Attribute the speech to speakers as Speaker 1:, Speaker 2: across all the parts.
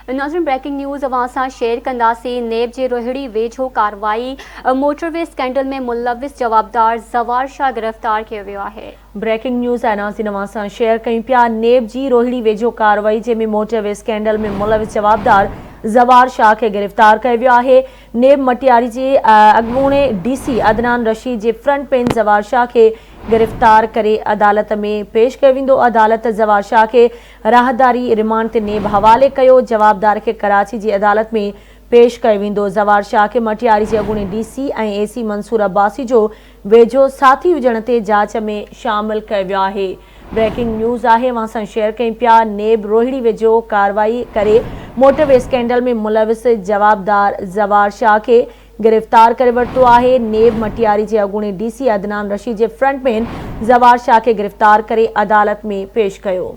Speaker 1: नाज़रीन breaking news अवां सां शेयर कंदासीं। नेब जे रोहिड़ी वेझो कार्रवाई। मोटरवे स्कैंडल में मुलविस जवाबदार ज़वार शाह गिरफ़्तार कियो वियो आहे।
Speaker 2: ब्रेकिंग न्यूज़ है नाज़रीन अवां सां शेयर कयूं पिया। नेब जी रोहिड़ी वेझो कार्रवाई जंहिंमें मोटरवे स्कैंडल में मुलविस जवाबदार ज़वार शाह के गिरफ़्तार कियो वियो आहे। नेब मटियारी जे अॻूणे DC अदनान रशीद जे फ्रंट पेन ज़वार शाह के गिरफ़्तार करे अदालत में पेश कयो वेंदो। अदालत ज़वार शाह के राहदारी रिमांड ते नेब हवाले कयो। जवाबदार के कराची जी अदालत में पेश कयो वेंदो। ज़वार शाह के मटियारी जे अॻूणे DC ऐं AC मंसूर अब्बासी जो वेझो साथी हुजण ते जांच में शामिल कयो वियो आहे। ब्रेकिंग न्यूज़ आहे अवां सां शेयर कयूं पिया। नेब रोहिड़ी वेझो कार्रवाई करे मोटरवे स्कैंडल में मुलविस जवाबदार ज़वार शाह के गिरफ़्तार करे वरितो आहे। नेब मटियारी जे अॻूणे DC अदनान रशीद जे फ्रंट मैन ज़वार शाह के गिरफ़्तार करे अदालत में पेश कयो।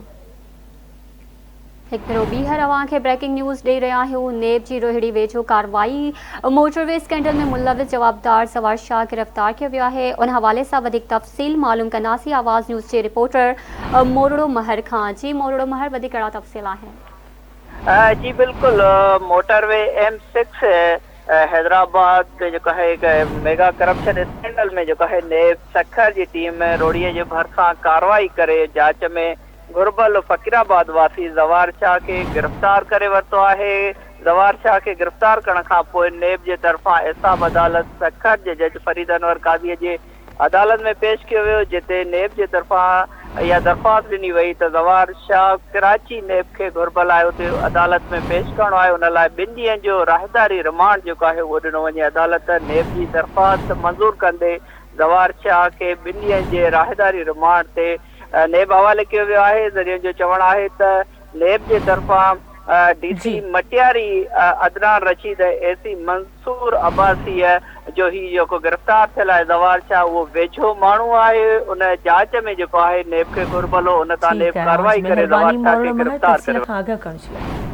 Speaker 1: एक भेरो ॿीहर अवां खे ब्रेकिंग न्यूज़ ॾेई रहिया आहियूं। नेब जी रोहिड़ी वेझो कार्रवाई। मोटरवे स्कैंडल में मुलविस जवाबदार ज़वार शाह गिरफ़्तार कियो वियो आहे। उन हवाले सां वधीक तफ़सील मालूम कंदासीं आवाज़ न्यूज़ जे रिपोर्टर मोरड़ो महर खां। जी मोरड़ो महर, वधीक कहिड़ा तफ़सील आहिनि?
Speaker 3: जी बिल्कुल, मोटरवे M6 हैदराबाद के जो है मेगा करप्शन स्कैंडल में जो है नेब सखर जी टीम रोड़ीअ जे भरिसां कार्रवाई करे जांच में घुरबल फ़कीराबाद वासी ज़वार शाह के गिरफ़्तार करे वरितो आहे। ज़वार शाह के गिरफ़्तार करण खां पोइ नेब जे तरफ़ां एसाब अदालत सखर जे जज फरीद अनवर काज़ीअ जे अदालत में पेश कियो वियो, जिते नेब जे तरफ़ां इहा दरख़्वास्त ॾिनी वई त ज़वार शाह कराची नेब खे घुरबल आहे उते अदालत में पेश करणो आहे। उन लाइ 2 ॾींहंनि जो राहदारी रिमांड जेको आहे उहो ॾिनो वञे। अदालत नेब जी दरख़्वास्त मंज़ूर कंदे ज़वार शाह खे 2 ॾींहंनि जे राहदारी रिमांड ते नेब हवाले कियो वियो आहे। ज़रियनि जो चवणु आहे त नेब जे तरफ़ां DC मटियारी अदनान रशीद AC मंसूर अब्बासीअ जो ही जेको गिरफ़्तार थियल आहे ज़वार शाह उहो वेझो माण्हू आहे। उन जांच में जेको आहे नेब खे घुरबल हो, उन तां नेब कार्रवाई करे ज़वार शाह खे गिरफ़्तार करे।